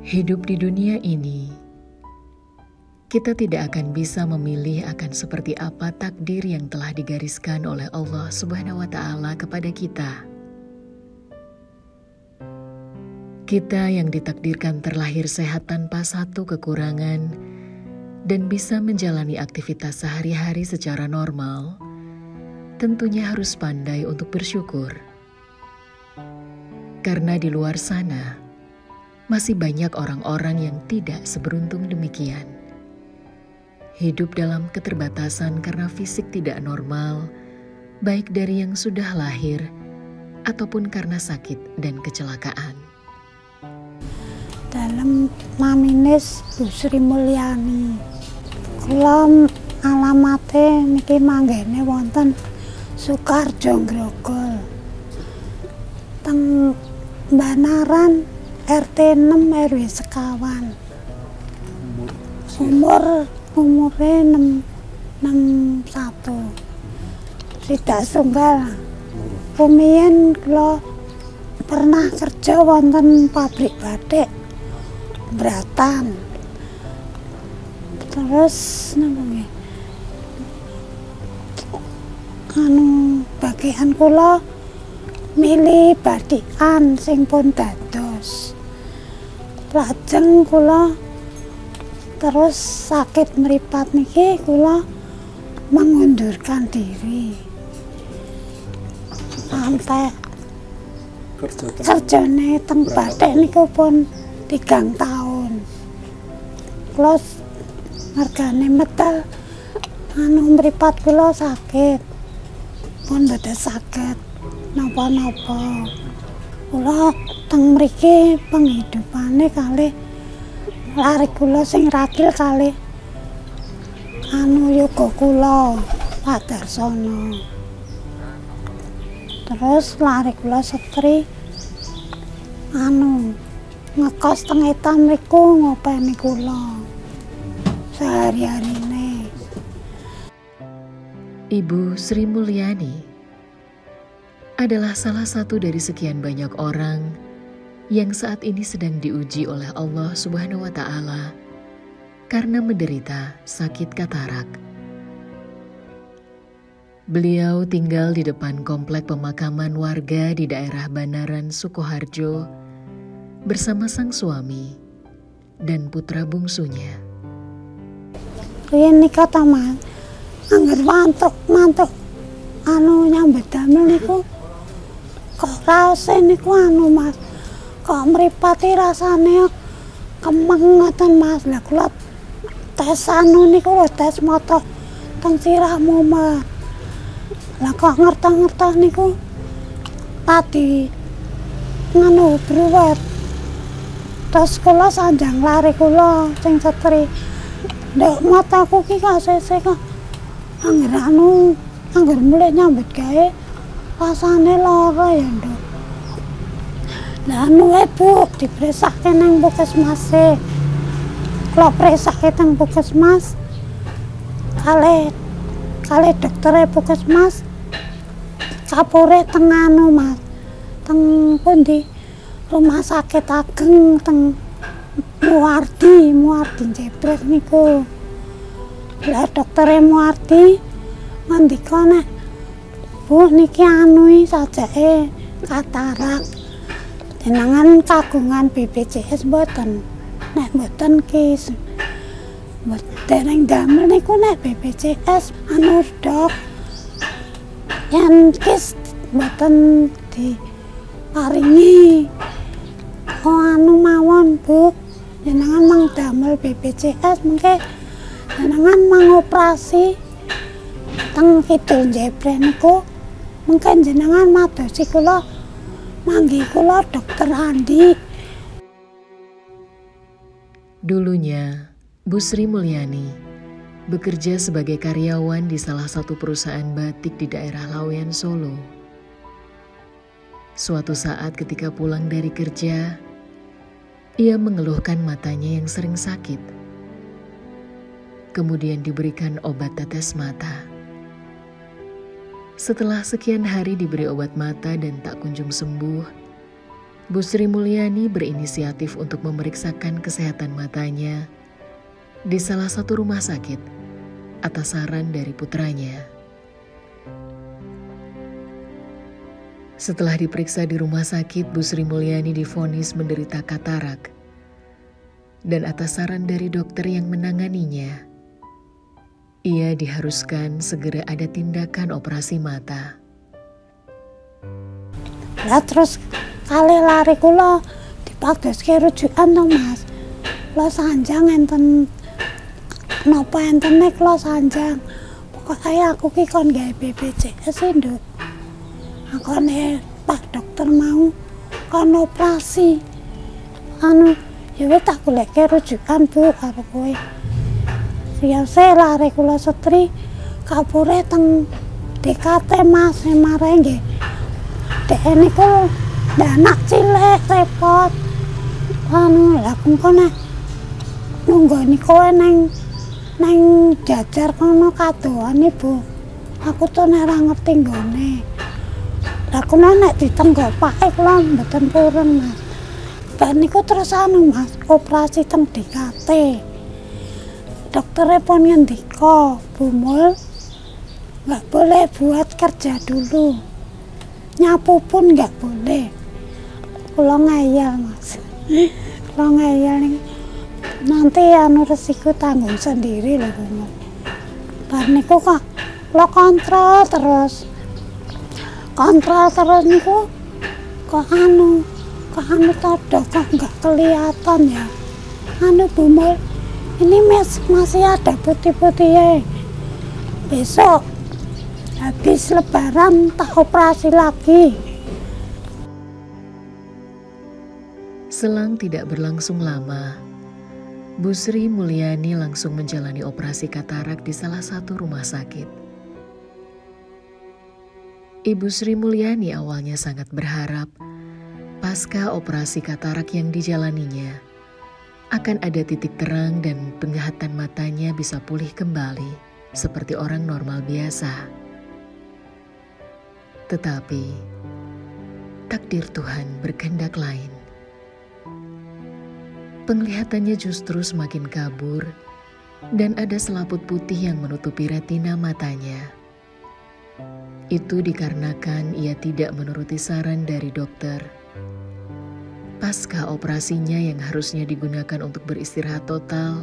Hidup di dunia ini, kita tidak akan bisa memilih akan seperti apa takdir yang telah digariskan oleh Allah Subhanahu wa Ta'ala kepada kita. Kita yang ditakdirkan terlahir sehat tanpa satu kekurangan dan bisa menjalani aktivitas sehari-hari secara normal, tentunya harus pandai untuk bersyukur. Karena di luar sana, masih banyak orang-orang yang tidak seberuntung demikian. Hidup dalam keterbatasan karena fisik tidak normal, baik dari yang sudah lahir ataupun karena sakit dan kecelakaan. Dalam Maminis Bu Sri Mulyani, kula alamate niki manggene wonten Sukarjo Grogol, teng Banaran RT 6 RW sekawan. Umurnya 61. Tidak tunggal. Rumiyin kula pernah kerja wonten pabrik batik Bratan. Terus bagian kula milih batikan sing pun dados. Lajeng kula terus sakit meripat niki kula mengundurkan diri. Sampai kerjane teng batik niku pun 3 tahun. Kula mergane medal mripat kula sakit. Pun boten saged napa-napa. Kula teng mriki penghidupane kalih lari kula sing ragil kalih yoga kula Pak Darsono. Terus lari kula setri ngekos teng etan mriku ngopeni kula sehari-harine. Ibu Sri Mulyani adalah salah satu dari sekian banyak orang yang saat ini sedang diuji oleh Allah Subhanahu wa Ta'ala karena menderita sakit katarak. Beliau tinggal di depan komplek pemakaman warga di daerah Banaran, Sukoharjo bersama sang suami dan putra bungsunya. Riyen nikah ta Mas, angger mantuk nyambet damel niku kok raose niku Mas, kok mripati rasane kemeng ngoten Mas. Lah kula tes niku tes mata teng sirahmu Mas. Lah kok ngertos niku pati bruwet. Terus kula sanjang lari kula sing setri. Ndek mataku ki kok sesek kok angger mulai nyambut gawe rasane lara ya Nduk. Lah Bu dipresake nang puskesmas e. Kula presake teng puskesmas. Kale doktere puskesmas kapure teng Mas. Teng pundi? Rumah sakit ageng teng Muardi Jepret niku. Lah doktere Muardi ngandika nek Bu niki sajake katarak. Jenengan kagungan BPJS mboten? Nek mboten ki dereng damel niku nek BPJS Dok. Yen kis mboten diparingi mawon Bu. Jenengan mang damel BPJS mengke jenengan mang operasi teng Kidul Jepret niku. Mungkin jenengan madosi kula manggi kula Dokter Andi. Dulunya, Bu Sri Mulyani bekerja sebagai karyawan di salah satu perusahaan batik di daerah Laweyan, Solo. Suatu saat ketika pulang dari kerja, ia mengeluhkan matanya yang sering sakit. Kemudian diberikan obat tetes mata. Setelah sekian hari diberi obat mata dan tak kunjung sembuh, Bu Sri Mulyani berinisiatif untuk memeriksakan kesehatan matanya di salah satu rumah sakit atas saran dari putranya. Setelah diperiksa di rumah sakit, Bu Sri Mulyani divonis menderita katarak. Dan atas saran dari dokter yang menanganinya, ia diharuskan segera ada tindakan operasi mata. Lah terus kali lari kula dipadoske rujukan to Mas. Kula sanjang enten napa entene kula sanjang. Pokoke aku ki kon gawe BPJS e, Nduk. Akone Pak dokter mau kon operasi. Ya wis tak goleke rujukan Bu karo kowe. Riase lari kula setri kapure teng DKT Mas mare nggih. Dek niku anak cilik repot. Lah kene nunggoni kowe nang jajar kono kadoane Bu. Aku tuh ora ngerti nggone. Lah kene nek ditenggopake kula mboten purun Mas. Bar niku terus Mas, operasi teng DKT. Dokternya pun ngendika, Bu Mul, nggak boleh buat kerja dulu. Nyapu pun nggak boleh. Kula ngeyel Mas. Kula ngeyel nih. Nanti resiko tanggung sendiri loh Bu Mul. Bar niku kok lo kontrol terus niku kok todo kok nggak kelihatan ya. Bu Mul, ini masih ada putih-putih ya. Besok habis lebaran tak operasi lagi. Selang tidak berlangsung lama, Bu Sri Mulyani langsung menjalani operasi katarak di salah satu rumah sakit. Ibu Sri Mulyani awalnya sangat berharap pasca operasi katarak yang dijalaninya akan ada titik terang dan penglihatan matanya bisa pulih kembali seperti orang normal biasa. Tetapi takdir Tuhan berkehendak lain. Penglihatannya justru semakin kabur dan ada selaput putih yang menutupi retina matanya. Itu dikarenakan ia tidak menuruti saran dari dokter. Pasca operasinya yang harusnya digunakan untuk beristirahat total,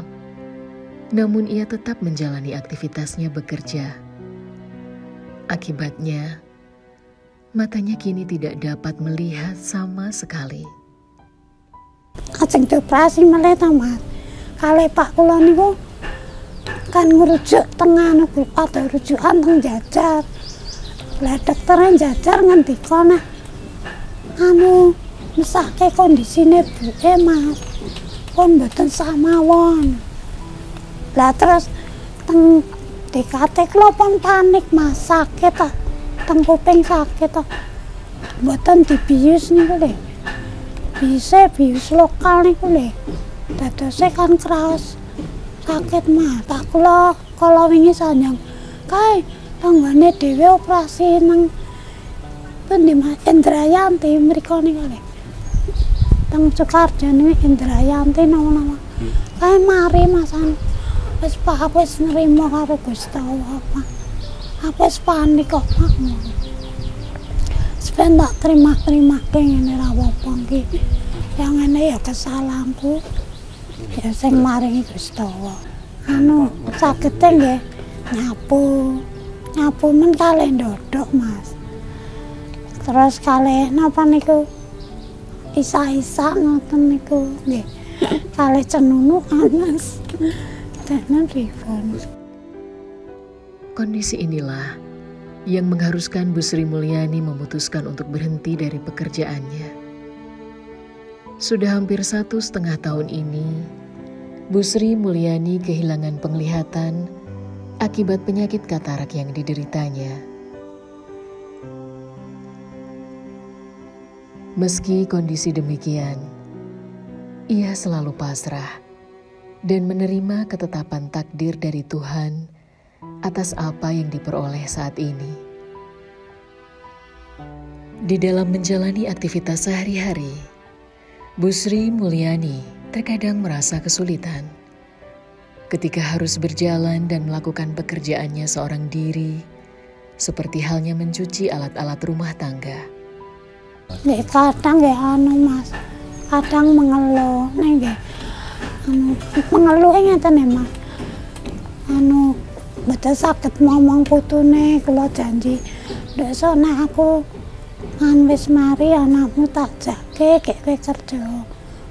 namun ia tetap menjalani aktivitasnya bekerja. Akibatnya, matanya kini tidak dapat melihat sama sekali. Ajeng dioperasi meleh ta Mas. Kale Pak kula niku kan ngrujuk tengah niku ada rujukan teng jajar. Lah dokternya jajar ngendika nek mesake kondisine buke Mas. Pun mboten samawon. Lah terus teng DKT kula pun panik Mas, sakit ta. Teng kuping sakit ta. Mboten dibius niku lho. Bisa bius lokal niku lho. Dadose kan keras. Sakit Mas. Tak kula kala wingi sanjang. Kae tanggane dhewe operasi nang pundi Mas Indrayanti mriko niku lho. Teng Sukarjo niku Indrayanti nama-nama. Kae mari Masan. Wis Pak wis nrimo karo Gusti Allah Pak. Aku wis panik kok Pak. Sepen tak terima ngene ra apa-apa iki. Yang ngene ya kesalahanku. Ya sing maringi Gusti Allah. Sakite nggih nyapu men kalih ndodok Mas. Terus kalih napa niku isa-isa ngoten niku nggih. Kalih cenunukan Mas. Tenan rifon. Kondisi inilah yang mengharuskan Bu Sri Mulyani memutuskan untuk berhenti dari pekerjaannya. Sudah hampir 1,5 tahun ini, Bu Sri Mulyani kehilangan penglihatan akibat penyakit katarak yang dideritanya. Meski kondisi demikian, ia selalu pasrah dan menerima ketetapan takdir dari Tuhan atas apa yang diperoleh saat ini. Di dalam menjalani aktivitas sehari-hari, Bu Sri Mulyani terkadang merasa kesulitan ketika harus berjalan dan melakukan pekerjaannya seorang diri, seperti halnya mencuci alat-alat rumah tangga. Kadang Mas, kadang mengeluh, mengeluh ngeten Mas. Betul sakit ngomong putune, kula janji, besok nek aku wis mari anakmu tak jake kek kowe kerja.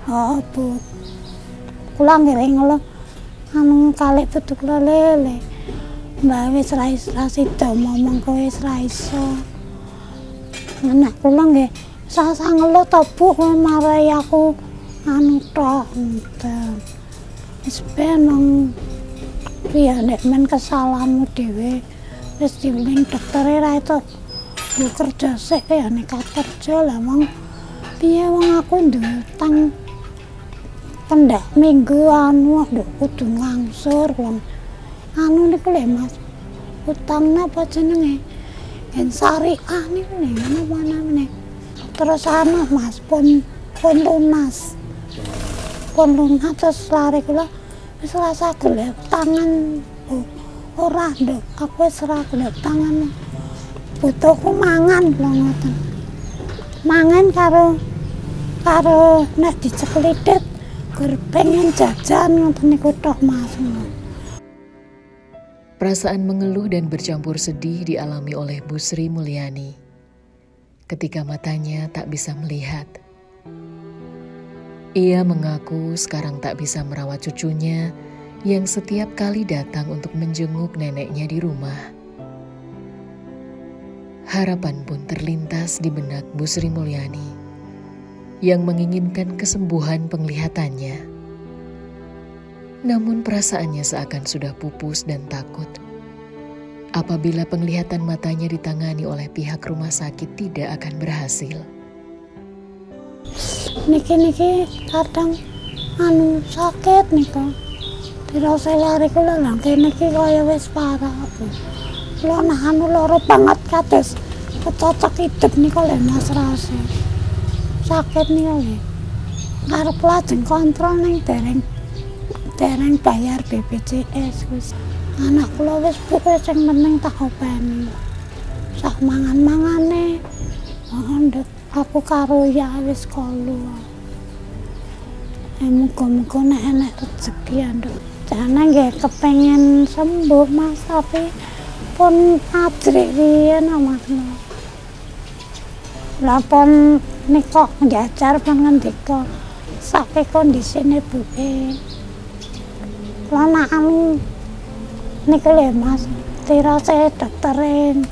Oh, Bu. Kula ngiring ngeluh kalih putu kula lele. Mbak wis ra sida ngomong kowe wis ra iso. Anak kula nggih sasa ngeluh to Bu marai aku tok. Wis ben piye nek men kesalahanmu dhewe wis diuling doktere ra itu Bu kerja sik ya nek kerja lah wong piye wong aku ndutang pendak minggu nduk kudu ngangsur wong niku lho Mas utang napa jenenge en syariah niku napa namanya terus Mas pun lunas terus lari kula wis rasa golek tangan ora nduk aku wis ora golek tangan butuhku mangan kula ngoten mangan karo nek diceklidit gur pengen jajan ngoten niku tok Mas. Perasaan mengeluh dan bercampur sedih dialami oleh Bu Sri Mulyani ketika matanya tak bisa melihat. Ia mengaku sekarang tak bisa merawat cucunya yang setiap kali datang untuk menjenguk neneknya di rumah. Harapan pun terlintas di benak Bu Sri Mulyani yang menginginkan kesembuhan penglihatannya. Namun perasaannya seakan sudah pupus dan takut. Apabila penglihatan matanya ditangani oleh pihak rumah sakit tidak akan berhasil. Niki kadang sakit nika. Dirasa lari kula lang niki kaya wis parah. Kula loro banget kados kecocok hidup nika lho Mas rasa. Sakit nika lho. Arep lajeng kontrol ning dereng bayar BPJS wis. Anak kula wis pokoke sing penting tak openi. Sak mangan-mangane. Nduk aku karo ya wis kalu. Muga-muga nek enek rezeki nduk. Jane nggih kepengin sembuh Mas tapi pun ajrik riyen Mas. Lah pun nika njajar pangendika sake kondisine buke. Lah anu niku lho Mas, tirase dokterin.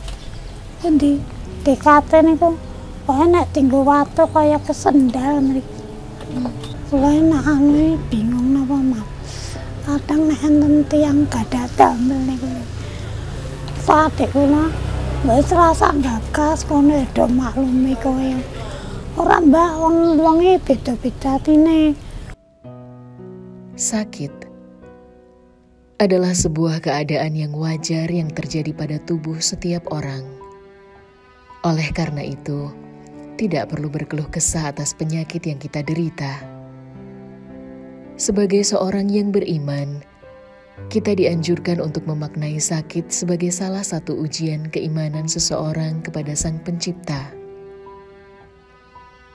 Pundi dikate niku kok nek tinggo watu kaya kesendal mriki. Kula nek anu bingung napa Mas. Kadang nek enten tiyang gadah damel niku. Sadek kula wis rasa gagas kono do maklumi kowe. Ora mbak wong-wonge beda-beda tine. Sakit adalah sebuah keadaan yang wajar yang terjadi pada tubuh setiap orang. Oleh karena itu, tidak perlu berkeluh kesah atas penyakit yang kita derita. Sebagai seorang yang beriman, kita dianjurkan untuk memaknai sakit sebagai salah satu ujian keimanan seseorang kepada Sang Pencipta.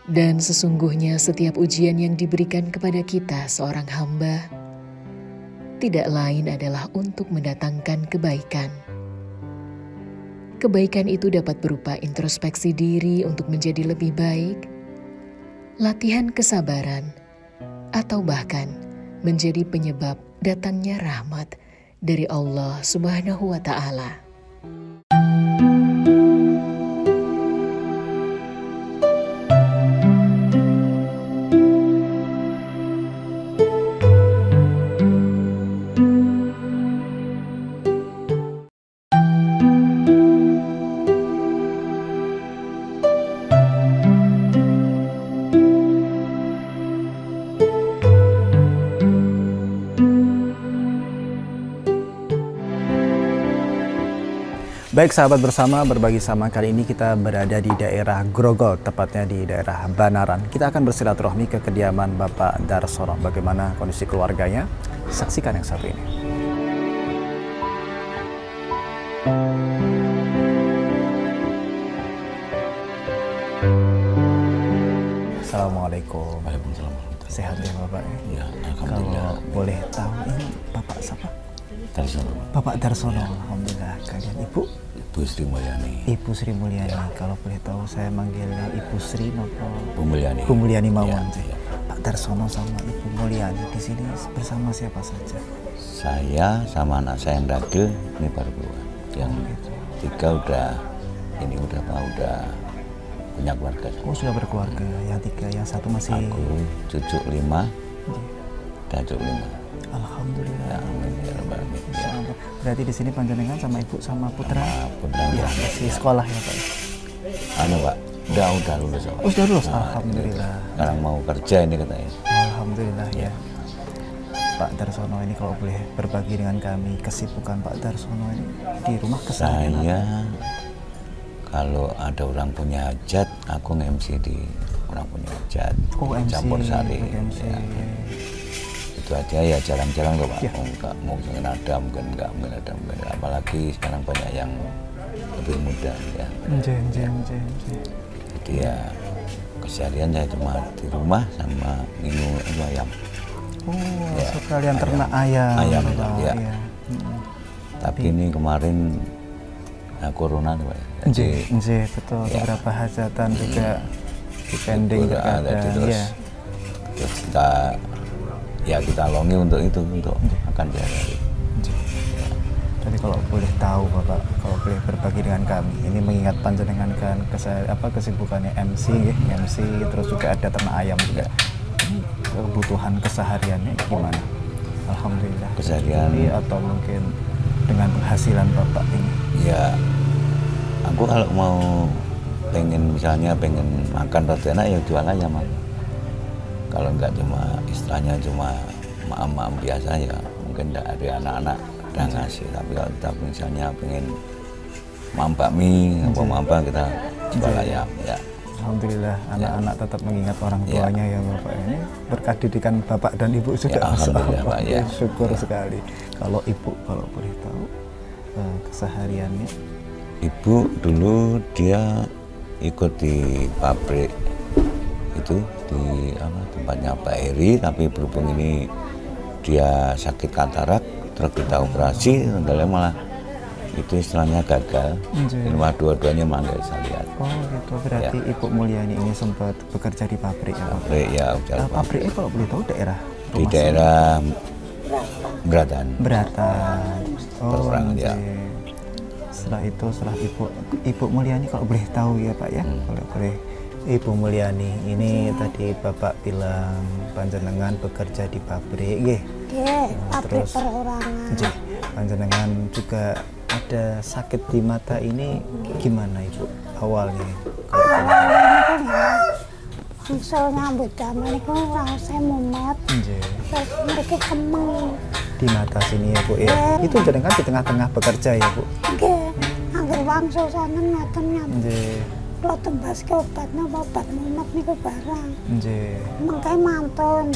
Dan sesungguhnya setiap ujian yang diberikan kepada kita seorang hamba tidak lain adalah untuk mendatangkan kebaikan. Kebaikan itu dapat berupa introspeksi diri untuk menjadi lebih baik, latihan kesabaran, atau bahkan menjadi penyebab datangnya rahmat dari Allah Subhanahu wa Ta'ala. Baik sahabat bersama, berbagi sama kali ini kita berada di daerah Grogol, tepatnya di daerah Banaran. Kita akan bersilaturahmi ke kediaman Bapak Darsono. Bagaimana kondisi keluarganya? Saksikan yang satu ini. Assalamualaikum. Waalaikumsalam. Sehat ya Bapak? Ya, alhamdulillah. Kalau boleh tahu ini Bapak siapa? Darsono. Bapak Darsono. Alhamdulillah. Kalian Ibu? Ibu Sri Mulyani. Ibu Sri Mulyani. Ya. Kalau boleh tahu saya manggilnya Ibu Sri maupun Bu Mulyani. Bu Mulyani Mawon. Ya. Pak Darsono sama Ibu Mulyani di sini bersama siapa saja? Saya sama anak saya yang ragil ini baru keluar. Yang tiga udah punya keluarga. Oh sudah berkeluarga. Yang tiga, yang satu masih. Aku cucu 5 dan cucu 5. Alhamdulillah. Ya, alhamdulillah. Ya. Berarti di sini panjenengan sama ibu sama putra. Sama putra. Ya, masih sekolah ya Pak. Anu Pak, udah lulus. Pak. Oh sudah lulus. Nah, alhamdulillah. Sekarang mau kerja ini katanya. Alhamdulillah ya. Pak Darsono ini kalau boleh berbagi dengan kami kesibukan Pak Darsono ini di rumah keseharian. Saya kalau ada orang punya hajat, aku nge-MC di orang punya hajat. Oh MC. Campur sari. MC. Ya. Itu aja ya, jarang-jarang kok Pak. Ya. Mungkin ada, mungkin enggak. Apalagi sekarang banyak yang lebih muda ya. Jadi ya keseharian saya cuma di rumah sama minggu ayam. Oh, ya, sekalian ternak ayam. Ayam ya. ya. Tapi ini kemarin corona tuh Pak. Jadi betul. Ya. Beberapa hajatan juga depending terkadang. Ya. Terus kita longi untuk itu, untuk makan sehari-hari. Ya. Jadi kalau boleh tahu Bapak, kalau boleh berbagi dengan kami, ini mengingat panjenengan kan kesibukannya MC, terus juga ada ternak ayam juga. Ini kebutuhan kesehariannya gimana? Alhamdulillah. Keseharian atau mungkin dengan penghasilan Bapak ini? Ya, aku kalau mau pengen makan roti enak ya jual ayam. Kalau enggak istilahnya cuma maam biasa ya mungkin enggak ada anak-anak udah ngasih. Tapi kalau kita misalnya pengen maam bakmi apa kita jual ayam ya. Alhamdulillah anak-anak tetap mengingat orang tuanya ya Bapak ini berkat didikan Bapak dan Ibu sudah alhamdulillah Pak ya. Syukur sekali. Kalau Ibu kalau boleh tahu kesehariannya. Ibu dulu dia ikut di pabrik itu di tempatnya Pak Heri, tapi berhubung ini dia sakit katarak terus kita operasi, malah itu istilahnya gagal. Ini mah dua-duanya malah nggak bisa lihat. Oh gitu, berarti ya. Ibu Mulyani ini sempat bekerja di pabrik ya Pak? Pabrik ya. Pabriknya kalau boleh tahu daerah? Di daerah Beratan. Oh ya. Setelah Ibu Mulyani kalau boleh tahu ya Pak ya, kalau boleh. Ibu Mulyani, ini tadi Bapak bilang panjenengan bekerja di pabrik, nggih. Pabrik perorangan. Panjenengan juga ada sakit di mata ini gimana Ibu awalnya? Langsung nyambut damel niku rasane mumet. Terus mriki kemeng. Di mata sini ya Bu ya. Itu jenengan di tengah-tengah bekerja ya Bu? Nggih. Angger wangsul sonen ngaten nyambut. Nggih. Kalau tembas ke obatnya obat mumet niku barang. Nggih. Mengke mantun.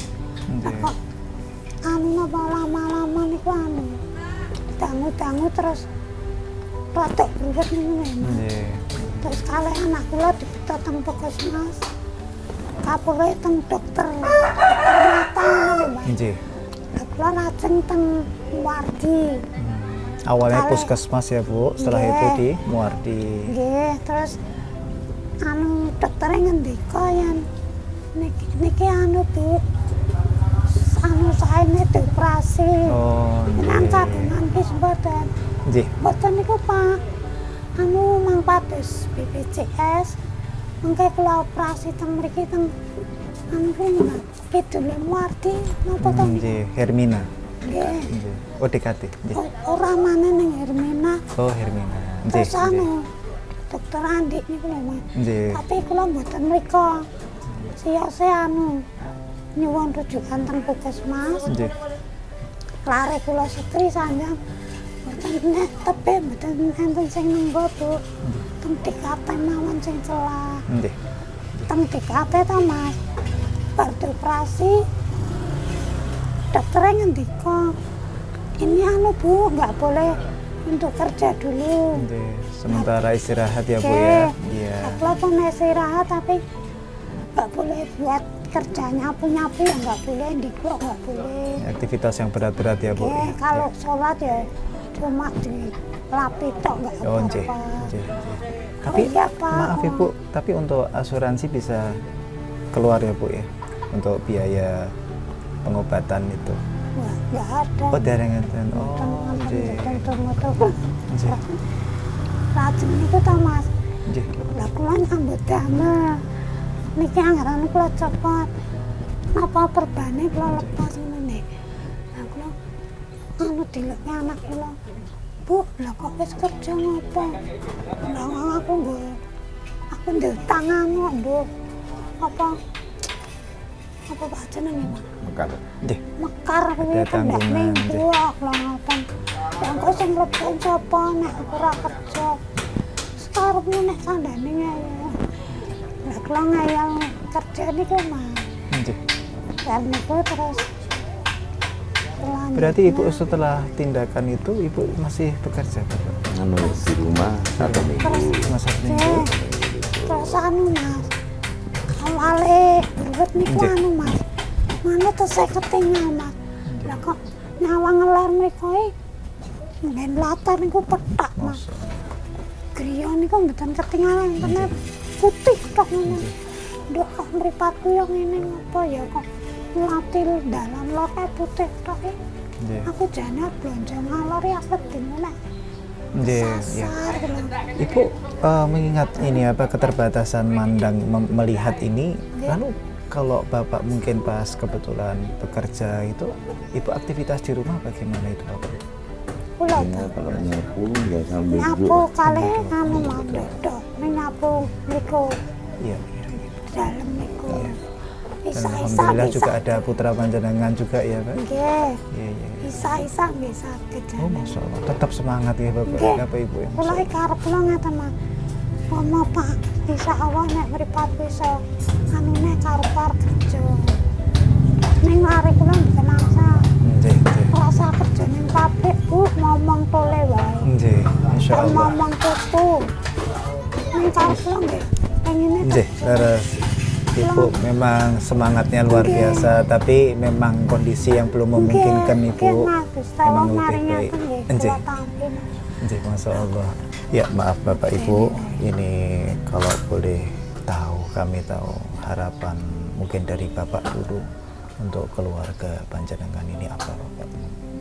Kok napa lama-lama niku dangu-dangu terus rotok bruwet niku. Nggih. Terus kalih anak kula dipeta teng puskesmas. Kapure teng dokter mata niku. Nggih. Kula lajeng teng Muardi. Awalnya puskesmas ya Bu, setelah itu di Muardi. Nggih, terus dokter ngendika yen niki Bu saene dioperasi. Oh, nang cadangan wis mboten. Nggih. Mboten niku Pak. Mang pados BPJS. Mengke kula operasi teng mriki teng Kidul Muardi napa to? Nggih, Hermina. Nggih. Oh, DKT. Nggih. Ora maneh ning Hermina. Oh, Hermina. Terus Dokter Andi niku lho Mas. Nggih. Tapi kula mboten mriko. Siyose nyuwun rujukan teng puskesmas. Nggih. Lare kula setri sanjang nek tapi mboten enten sing nenggo Bu. Teng dikate mawon sing celah. Nggih. Teng dikate ta Mas. Bar operasi dokternya ngendika ini anu Bu, nggak boleh untuk kerja dulu. Nggih. Sementara istirahat ya Bu ya. Iya. Walaupun istirahat tapi nggak boleh buat kerja nyapu-nyapu ya nggak boleh, diklo nggak boleh. Aktivitas yang berat-berat ya Bu. Oke, kalau sholat ya cuma di lapi tok nggak Oh, apa-apa. nggih. Tapi iya, Pak. maaf Ibu, tapi untuk asuransi bisa keluar ya Bu ya untuk biaya pengobatan itu. Wah, nggak ada. Oh, dereng enten. Oh, nggih. Nggih. Lajeng niku ta Mas. Nggih. Lah kula nyambut damel. Niki anggaran kula copot. Napa perbane kula lepas ngene. Lah kula anu dileknya anak kula. Bu, lah kok wis kerja ngopo? Lah aku ndek tangan kok apa Pak jenenge Mas? Mekar. Nggih. Mekar kuwi Ada kan ndak tanggungan, ning buak lah ngoten. Lah kok sing mlebu sapa nek aku ora kerja. Sekarepmu nek sandane ngeyel. Lah kula ngeyel kerja niku Mas. Nggih. Dan niku terus Berarti Ibu setelah tindakan itu Ibu masih bekerja Bapak? Anu di rumah 1 minggu. Masa minggu? terus anu Mas. Awale urut niku Nggih. anu Mas. Mana tesih ketinggal Mas. Lah kok nyawang ngelar mriku ngen latar niku petak Mas. Griya niku mboten ketinggalan karena putih tok ngono. Nduk kok mripatku yo ngene ngopo ya kok nglatil dalan lor putih tok e. Nggih. Aku jane blonjo ngalor ya pedhi nek. Nggih, ya. Sasar gitu. Ibu mengingat ini apa keterbatasan mandang melihat ini, lalu kalau Bapak mungkin pas kebetulan bekerja itu, Ibu aktivitas di rumah bagaimana itu Bapak? Kula Ya, kalau nyapu ya sambil nyapu duduk. kali anu mandok nyapu niku Iya. dalem niku. Dan Isa-isa alhamdulillah bisa. juga ada putra panjenengan juga ya Pak? Nggih. Iya, iya. Isa-isa bisa kejadian. Oh Masya Allah, tetap semangat ya Bapak, Nggih. Bapak Ibu ya. Kula iki karep kula ngeten Mas. Mama Pak, insyaallah nek mripat iso anune karep kerja. Ning mari kula mboten asa. Nggih, nggih. Rasa kerja ning pabrik Bu ngomong tole wae. Nggih, Insya Allah. Ngomong tutu. Ning karep kula nggih pengine Nggih, leres. Ibu memang semangatnya luar biasa, tapi memang kondisi yang belum memungkinkan Ibu. Memang lebih baik. Nggih. Nggih, Masya Allah. Ya maaf Bapak Ibu, ini kalau boleh tahu, kami tahu harapan mungkin dari Bapak dulu untuk keluarga panjenengan ini apa Bapak?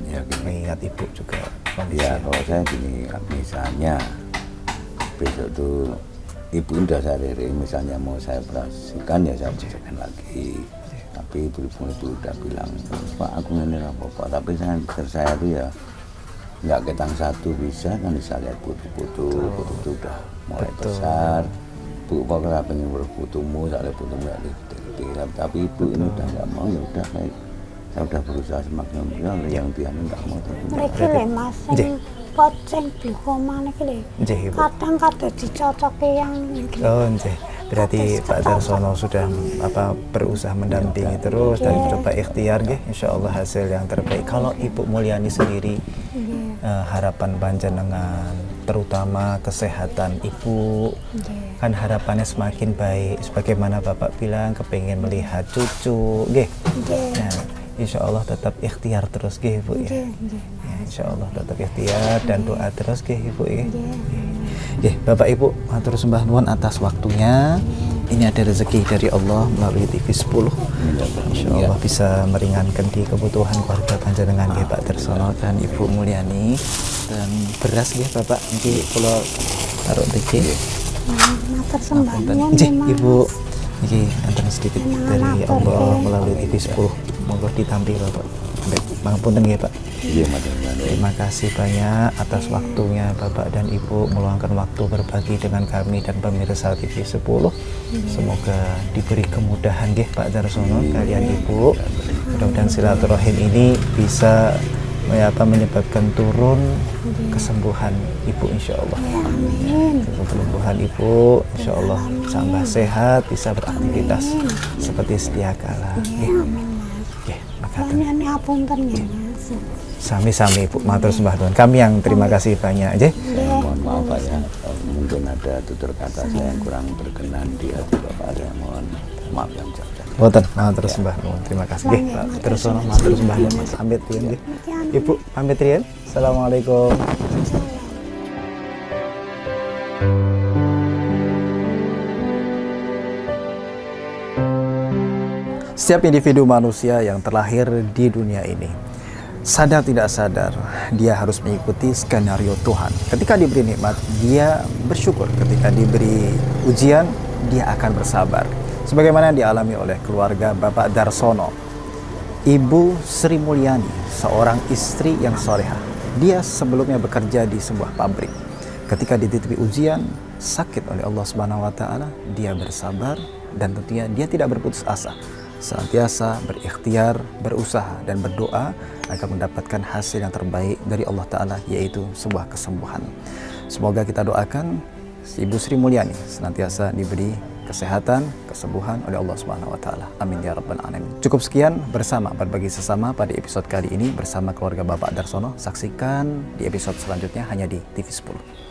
Ya, gini. Mengingat Ibu juga kondisi. Ya kalau saya gini, misalnya besok tuh ibu udah saya riring, misalnya mau saya operasikan ya saya operasikan lagi. Tapi ibu itu udah bilang, Pak aku ini apa-apa, tapi saya tuh ya nggak ketang satu bisa kan, bisa lihat putu-putu itu udah mulai Betul. besar. Bu kok nggak pengen berputumu, saya lihat putumu ya tapi ibu ini udah nggak mau, ya udah saya udah berusaha semaksimal mungkin, yang dia nggak mau. Mriki lho Mas, sing pot sing glukoma niki lho. Nggih, Ibu. Kadang kadang dicocoke yang niki. Oh, nggih. Berarti Pak Darsono sudah berusaha mendampingi terus dan coba ikhtiar nggih, insyaallah hasil yang terbaik. Kalau Ibu Mulyani sendiri harapan panjenengan terutama kesehatan Ibu kan harapannya semakin baik sebagaimana Bapak bilang kepingin melihat cucu nggih. Nah, insyaallah tetap ikhtiar terus nggih Ibu ya. Ya, insyaallah tetap ikhtiar dan doa terus nggih Ibu ya. Nggih, Bapak Ibu, matur sembah nuwun atas waktunya. Ini ada rezeki dari Allah melalui TV 10. Insyaallah bisa meringankan di kebutuhan keluarga panjenengan nggih Pak Darsono dan Ibu Mulyani. Dan beras nggih Bapak niki kula taruh niki. Matur sembah nuwun Nggih, Mas. Ibu. Niki enten sedikit dari Allah melalui TV 10. Monggo ditampi Bapak. Baik, pangapunten nggih Pak. Iya, Mas. Terima kasih banyak atas waktunya Bapak dan Ibu meluangkan waktu berbagi dengan kami dan pemirsa TV 10. Semoga diberi kemudahan nggih Pak Darsono kalian Ibu. Mudah-mudahan silaturahim ini bisa menyebabkan turun kesembuhan Ibu insya Allah. Ya, amin. Kesembuhan Ibu insya Allah tambah sehat, bisa beraktivitas seperti sedia kala. Ya, amin Mas. Oke, makaten. Banyak ngapunten ya Mas. Sami-sami Ibu, matur sembah Tuhan. Kami yang terima kasih banyak aja. Mohon maaf Pak ya, mungkin ada tutur kata saya yang kurang berkenan di hati Bapak, saya mohon maaf yang jauh. Boten, matur sembah nuwun. Terima kasih nggih. Terus ono matur sembah Mas. Pamit riyen nggih. Ibu pamit riyen. Assalamualaikum. Setiap individu manusia yang terlahir di dunia ini, sadar tidak sadar, dia harus mengikuti skenario Tuhan. Ketika diberi nikmat, dia bersyukur. Ketika diberi ujian, dia akan bersabar. Sebagaimana yang dialami oleh keluarga Bapak Darsono. Ibu Sri Mulyani, seorang istri yang solehah. Dia sebelumnya bekerja di sebuah pabrik. Ketika dititipi ujian, sakit oleh Allah Subhanahu wa Ta'ala, dia bersabar dan tentunya dia tidak berputus asa. Senantiasa berikhtiar, berusaha dan berdoa agar mendapatkan hasil yang terbaik dari Allah Ta'ala, yaitu sebuah kesembuhan. Semoga kita doakan Ibu Sri Mulyani senantiasa diberi kesehatan, kesembuhan oleh Allah Subhanahu wa Ta'ala. Amin ya rabbal alamin. Cukup sekian bersama Berbagi Sesama pada episode kali ini bersama keluarga Bapak Darsono. Saksikan di episode selanjutnya hanya di TV 10.